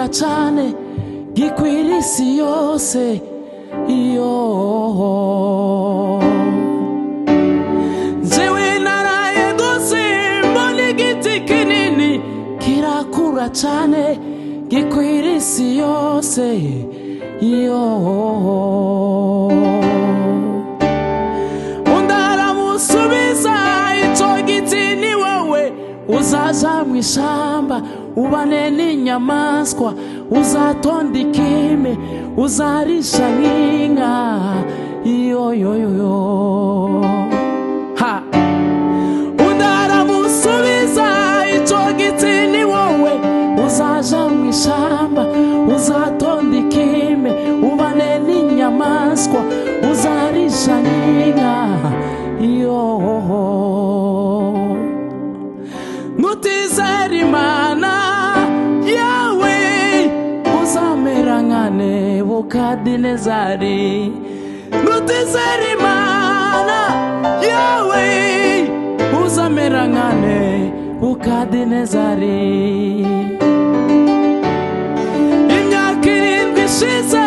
kirakura cyane gikwira isi yose iyo jewe naraye gose mbona igiti kinini kirakura cyane gikwira isi yose iyo undaramusubiza ico giti ni wowe uzaza mw'ishamba ubane n'inyamaswa uzatonda ikime uzarisha nk'inka yoyoyoyo ha undaramusubiza ico giti ni wowe uzaja mw'ishamba uzatonda ikime ubane n'inyamaswa uzarisha nk'inka yohoho nutizera Imana yawe uzamera nka Nebukadinezari nutizera Imana yawe uzamera nka Nebukadinezari imyaka 7 ishize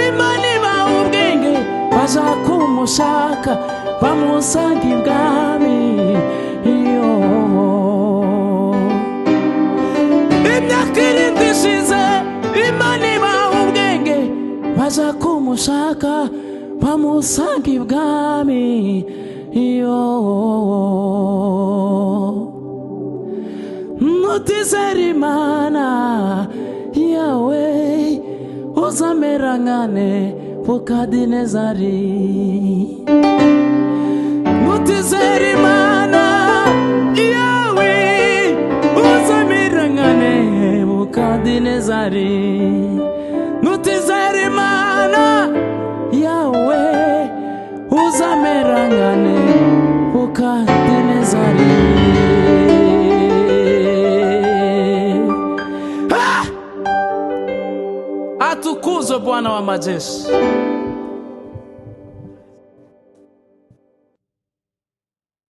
Imana ibaha ubwenge baja kumushaka bamusanga ibwami imyaka 7 ishize Imana ibaha ubwenge baja kumushaka bamusanga ibwami nutizera Imana yawe uzamera nka Nebukadinezari nutizera Imana yawe uzamera nka Nebukadinezari nutizera Imana yawe uzamera nka Nebukadinezari atukuzwe Bwana wa majeshi.